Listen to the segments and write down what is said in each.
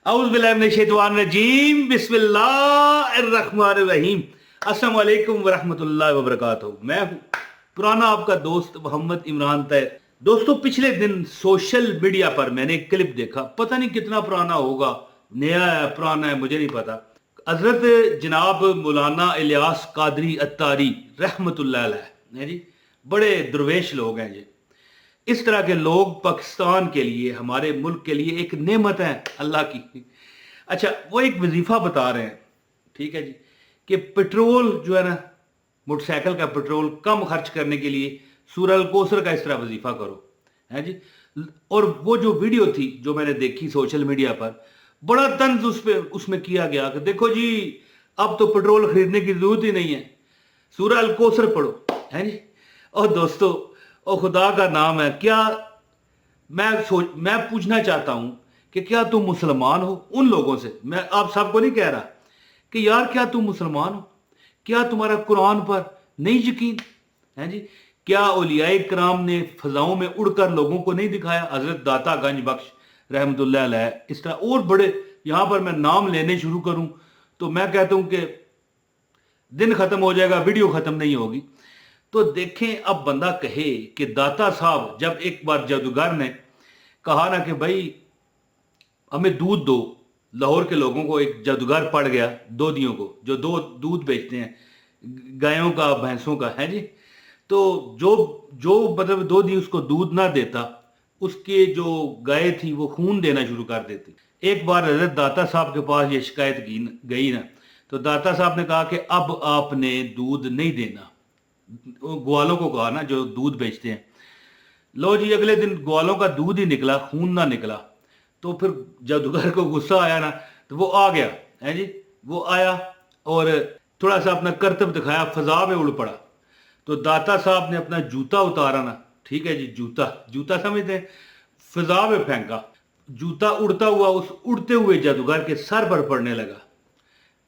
औज़ु बिल्लाहि मिनश शैतानिर रजीम बिस्मिल्लाहिर्रहमानिर्रहीम। अस्सलाम वालेकुम वरहमतुल्लाहि वबरकातुहू। मैं हूँ पुराना आपका दोस्त मोहम्मद इमरान तैर। दोस्तों, पिछले दिन सोशल मीडिया पर मैंने एक क्लिप देखा, पता नहीं कितना पुराना होगा, नया है पुराना है मुझे नहीं पता। हजरत जनाब मौलाना इलियास कादरी अत्तारी रहमतुल्लाह अलैह हैं जी, बड़े दुर्वेश लोग हैं जी। इस तरह के लोग पाकिस्तान के लिए, हमारे मुल्क के लिए एक नेमत है अल्लाह की। अच्छा, वो एक वजीफा बता रहे हैं, ठीक है जी, कि पेट्रोल जो है ना, मोटरसाइकिल का पेट्रोल कम खर्च करने के लिए सूरह अल कौसर का इस तरह वजीफा करो, है जी। और वो जो वीडियो थी जो मैंने देखी सोशल मीडिया पर, बड़ा तंज उसमें किया गया कि देखो जी, अब तो पेट्रोल खरीदने की जरूरत ही नहीं है, सूरह अल कौसर पढ़ो, है जी। और दोस्तों, और खुदा का नाम है, क्या मैं पूछना चाहता हूं कि क्या तुम मुसलमान हो? उन लोगों से मैं आप सबको नहीं कह रहा कि यार क्या तुम मुसलमान हो, क्या तुम्हारा कुरान पर नहीं यकीन है जी? क्या औलियाए किराम ने फजाओं में उड़कर लोगों को नहीं दिखाया? हजरत दाता गंज बख्श रहमतुल्लाह अलैह, इस तरह और बड़े, यहां पर मैं नाम लेने शुरू करूं तो मैं कहता हूं कि दिन खत्म हो जाएगा, वीडियो खत्म नहीं होगी। तो देखें, अब बंदा कहे कि दाता साहब, जब एक बार जादूगर ने कहा ना कि भाई हमें दूध दो, लाहौर के लोगों को एक जादूगर पड़ गया, दोदियों को जो दो दूध बेचते हैं, गायों का भैंसों का, है जी। तो जो जो मतलब दोधी उसको दूध ना देता, उसके जो गाय थी वो खून देना शुरू कर देती। एक बार हजरत दाता साहब के पास ये शिकायत गई ना, तो दाता साहब ने कहा कि अब आपने दूध नहीं देना। ग्वालों को कहा ना जो दूध बेचते हैं, लो जी, अगले दिन ग्वालों का दूध ही निकला, खून ना निकला। तो फिर जादूगर को गुस्सा आया ना, तो वो आ गया, है जी। वो आया और थोड़ा सा अपना करतब दिखाया, फजा में उड़ पड़ा। तो दाता साहब ने अपना जूता उतारा ना, ठीक है जी, जूता जूता समझते हैं, फिजा में फेंका। जूता उड़ता हुआ उस उड़ते हुए जादूगर के सर पर पड़ने लगा।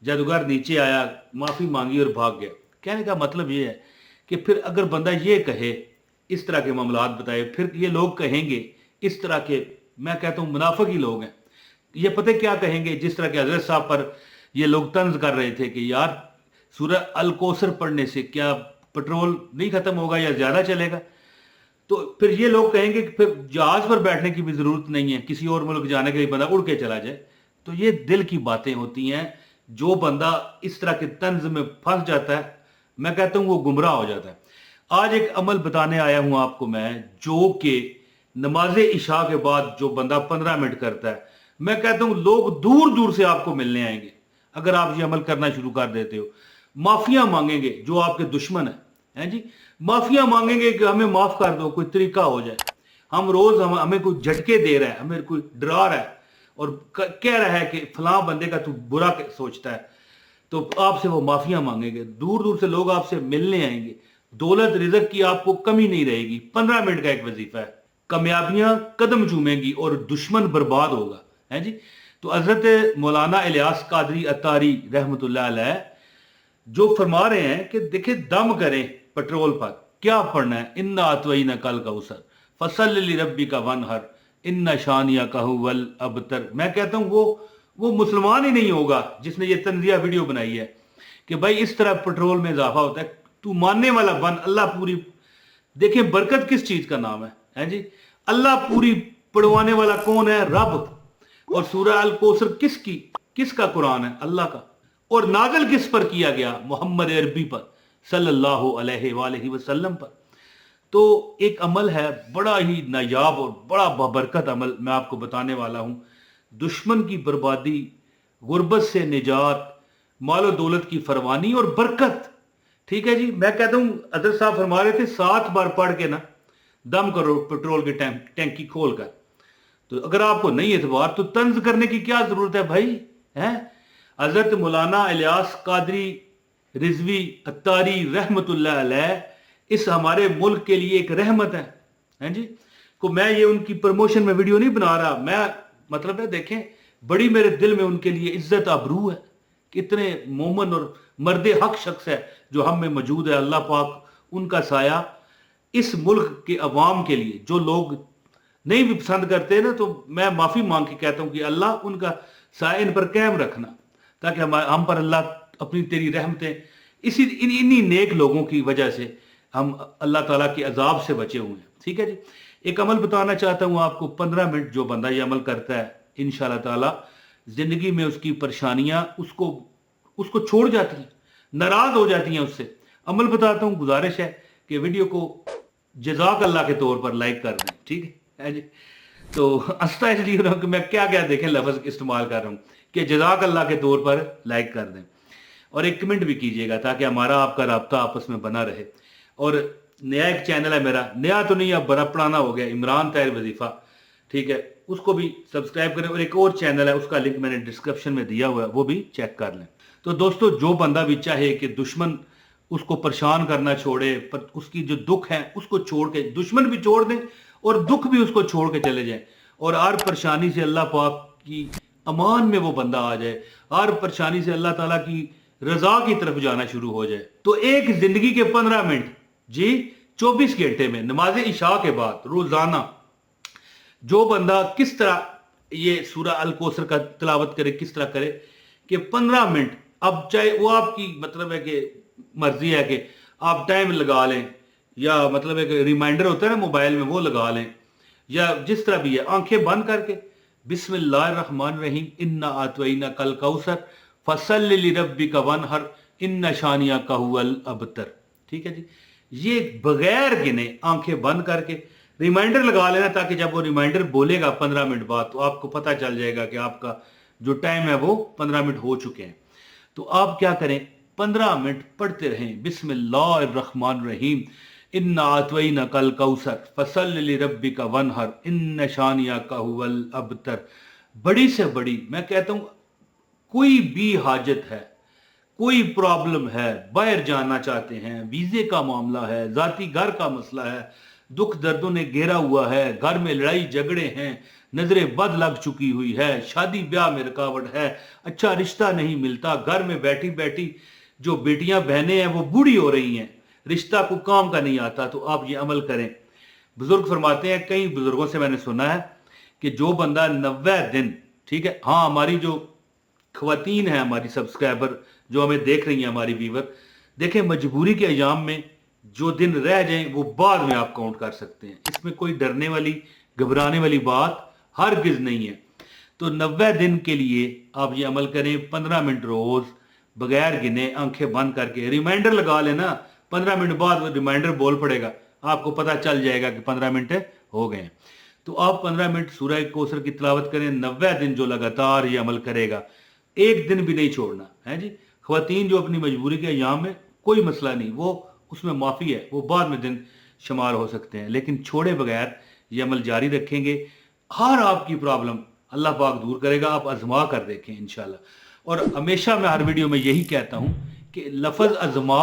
जादूगर नीचे आया, माफी मांगी और भाग गया। कहने का मतलब ये है कि फिर अगर बंदा ये कहे, इस तरह के मामलात बताए, फिर ये लोग कहेंगे इस तरह के, मैं कहता हूँ मुनाफिक ही लोग हैं। ये पता क्या कहेंगे, जिस तरह के हजरत साहब पर ये लोग तंज कर रहे थे कि यार सूरह अल कौसर पढ़ने से क्या पेट्रोल नहीं खत्म होगा या ज्यादा चलेगा? तो फिर ये लोग कहेंगे कि फिर जहाज पर बैठने की भी जरूरत नहीं है, किसी और मुल्क जाने के लिए बंदा उड़ के चला जाए। तो ये दिल की बातें होती हैं। जो बंदा इस तरह के तंज में फंस जाता है, मैं कहता हूं वो गुमराह हो जाता है। आज एक अमल बताने आया हूं आपको मैं, जो कि नमाज इशा के बाद जो बंदा 15 मिनट करता है, मैं कहता हूं लोग दूर दूर से आपको मिलने आएंगे अगर आप ये अमल करना शुरू कर देते हो। माफिया मांगेंगे जो आपके दुश्मन है जी, माफिया मांगेंगे कि हमें माफ कर दो, कोई तरीका हो जाए। हम रोज हमें कोई झटके दे रहा है, हमें कोई डरा रहा है और कह रहा है कि फलां बंदे का तू बुरा सोचता है, तो आपसे वो माफिया मांगेंगे। दूर दूर से लोग आपसे मिलने आएंगे। दौलत रिज़्क की आपको कमी नहीं रहेगी। 15 मिनट का एक वजीफा है, कामयाबियां कदम चूमेंगी और दुश्मन बर्बाद होगा, है जी। तो हजरत मौलाना इलियास कादरी अत्तारी रहमतुल्लाह अलैह जो फरमा रहे हैं कि देखिए, दम करें पेट्रोल पर, क्या पढ़ना है, इन्ना अतवईना कल कौसर फसल रब्बी का वनहर इन्ना शानिया कहू वल अबतर। मैं कहता हूं वो मुसलमान ही नहीं होगा जिसने ये तंजिया वीडियो बनाई है कि भाई इस तरह पेट्रोल में इजाफा होता है। तू मानने वाला बन, अल्लाह पूरी, देखिए बरकत किस चीज का नाम है जी, अल्लाह पूरी पढ़वाने वाला कौन है? रब। और सूरह अल कौसर किसका कुरान है? अल्लाह का। और नाजल किस पर किया गया? मोहम्मद अरबी पर सल्लल्लाहु अलैहि वसल्लम पर। तो एक अमल है बड़ा ही नायाब और बड़ा बाबरकत अमल, मैं आपको बताने वाला हूं। दुश्मन की बर्बादी, गुर्बत से निजात, मालो दौलत की फरवानी और बरकत, ठीक है जी। मैं कहता हूं, हजरत साहब फरमा रहे थे 7 बार पढ़ के ना दम करो पेट्रोल की टैंकी खोल कर। तो अगर आपको नहीं एतबार तो तंज करने की क्या जरूरत है भाई, है? हजरत मौलाना इलियास कादरी रिजवी अत्तारी रहमतुल्लाह अलैह इस हमारे मुल्क के लिए एक रहमत है जी। को मैं ये उनकी प्रमोशन में वीडियो नहीं बना रहा, मैं मतलब है, देखें बड़ी मेरे दिल में उनके लिए इज्जत आबरू है। कितने मोमन और मर्द हक शख्स है जो हम में मौजूद है। अल्लाह पाक उनका साया इस मुल्क के अवाम के लिए, जो लोग नहीं भी पसंद करते ना, तो मैं माफ़ी मांग के कहता हूँ कि अल्लाह उनका साया इन पर कायम रखना, ताकि हम पर अल्लाह अपनी तेरी रहमतें, इन्हीं नेक लोगों की वजह से हम अल्लाह ताला के अजाब से बचे हुए हैं। ठीक है जी। एक अमल बताना चाहता हूँ आपको, 15 मिनट जो बंदा ये अमल करता है, इंशाल्लाह ताला जिंदगी में उसकी परेशानियां उसको छोड़ जाती हैं, नाराज हो जाती हैं उससे। अमल बताता हूँ, गुजारिश है कि वीडियो को जज़ाक अल्लाह के तौर पर लाइक कर दें। ठीक है जी। तो हंसता इसलिए रहा हूं कि मैं क्या क्या देखें लफ्ज़ इस्तेमाल कर रहा हूँ कि जज़ाक अल्लाह के तौर पर लाइक कर दें, और एक कमेंट भी कीजिएगा ताकि हमारा आपका राब्ता आपस में बना रहे। और नया एक चैनल है मेरा, नया तो नहीं, अब बड़ा पुराना हो गया, इमरान ताहिर वजीफा, ठीक है, उसको भी सब्सक्राइब करें। और एक और चैनल है, उसका लिंक मैंने डिस्क्रिप्शन में दिया हुआ है, वो भी चेक कर लें। तो दोस्तों, जो बंदा भी चाहे कि दुश्मन उसको परेशान करना छोड़े, पर उसकी जो दुख है उसको छोड़ के, दुश्मन भी छोड़ दें और दुख भी उसको छोड़ के चले जाए, और हर परेशानी से अल्लाह पाक की अमान में वो बंदा आ जाए, हर परेशानी से अल्लाह ताला की रजा की तरफ जाना शुरू हो जाए, तो एक जिंदगी के 15 मिनट जी 24 घंटे में नमाज इशा के बाद रोजाना जो बंदा किस तरह ये सूरह अल कौसर का तिलावत करे, किस तरह करे कि 15 मिनट, अब चाहे वो आपकी मतलब है कि मर्जी है कि आप टाइम लगा लें, या मतलब एक रिमाइंडर होता है ना मोबाइल में, वो लगा लें, या जिस तरह भी है, आंखें बंद करके बिस्मिल्लाहिर्रहमानिर्रहीम इन्ना आतवैना कल कौसर फसल्लि लिरब्बिका वनहर इन्ना शानियाका हुवल अबतर। ठीक है जी। ये बगैर गिने आंखें बंद करके रिमाइंडर लगा लेना, ताकि जब वो रिमाइंडर बोलेगा 15 मिनट बाद, तो आपको पता चल जाएगा कि आपका जो टाइम है वो 15 मिनट हो चुके हैं। तो आप क्या करें, 15 मिनट पढ़ते रहें बिस्मिल्लाहिर्रहमानिर्रहीम इन्ना आतवैना कल कौसर फसल्लि लिरब्बिका वनहर इन्ना शानियाका हुवल अबतर। बड़ी से बड़ी, मैं कहता हूं, कोई भी हाजत है, कोई प्रॉब्लम है, बाहर जाना चाहते हैं, वीजे का मामला है, जाती घर का मसला है, दुख दर्दों ने घेरा हुआ है, घर में लड़ाई झगड़े हैं, नजरें बद लग चुकी हुई है, शादी ब्याह में रुकावट है, अच्छा रिश्ता नहीं मिलता, घर में बैठी बैठी जो बेटियां बहनें हैं वो बूढ़ी हो रही हैं, रिश्ता को काम का नहीं आता, तो आप ये अमल करें। बुजुर्ग फरमाते हैं, कई बुजुर्गों से मैंने सुना है कि जो बंदा 90 दिन, ठीक है, हाँ हमारी जो ख्वातीन है, हमारी सब्सक्राइबर जो हमें देख रही हैं, हमारी व्यूवर, देखें मजबूरी के अयाम में जो दिन रह जाएं वो बाद में आप काउंट कर सकते हैं, इसमें कोई डरने वाली घबराने वाली बात हरगिज नहीं है। तो 90 दिन के लिए आप ये अमल करें, 15 मिनट रोज बगैर गिने आंखें बंद करके, रिमाइंडर लगा लेना, 15 मिनट बाद वो रिमाइंडर बोल पड़ेगा, आपको पता चल जाएगा कि 15 मिनट हो गए। तो आप 15 मिनट सूरह कौसर की तिलावत करें, 90 दिन जो लगातार ये अमल करेगा, एक दिन भी नहीं छोड़ना है जी। ख्वातीन जो अपनी मजबूरी के अयाम में, कोई मसला नहीं, वो उसमें माफ़ी है, वो बाद में दिन शुमार हो सकते हैं, लेकिन छोड़े बगैर ये अमल जारी रखेंगे, हर आपकी प्रॉब्लम अल्लाह पाक दूर करेगा। आप आजमा कर देखें इंशाल्लाह। और हमेशा मैं हर वीडियो में यही कहता हूं कि लफ्ज़ आजमा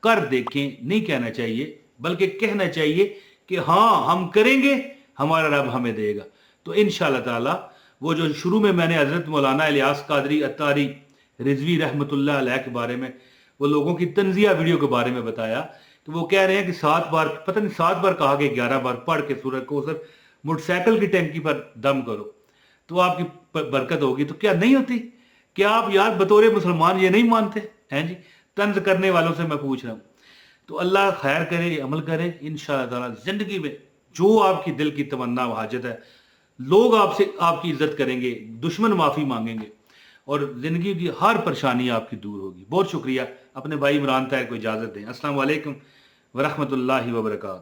कर देखें नहीं कहना चाहिए, बल्कि कहना चाहिए कि हाँ हम करेंगे, हमारा रब हमें देगा। तो इंशाल्लाह ताला वो जो शुरू में मैंने हजरत मौलाना इलियास कादरी अत्तारी रिजवी रहमतुल्लाह अलैह के बारे में, वो लोगों की तंजिया वीडियो के बारे में बताया, तो वो कह रहे हैं कि 7 बार, पता नहीं 7 बार कहा कि 11 बार पढ़ के सूरह कौसर मोटरसाइकिल की टैंकी पर दम करो तो आपकी बरकत होगी। तो क्या नहीं होती? क्या आप यार बतौर मुसलमान ये नहीं मानते हैं जी? तंज करने वालों से मैं पूछ रहा हूँ। तो अल्लाह खैर करे, अमल करे इंशाअल्लाह ताला। जिंदगी में जो आपकी दिल की तमन्ना हाजत है, लोग आपसे आपकी इज्जत करेंगे, दुश्मन माफी मांगेंगे, और जिंदगी की हर परेशानी आपकी दूर होगी। बहुत शुक्रिया। अपने भाई इमरान ताहिर को इजाजत दें। अस्सलाम वालेकुम व रहमतुल्लाहि व बरकातहू।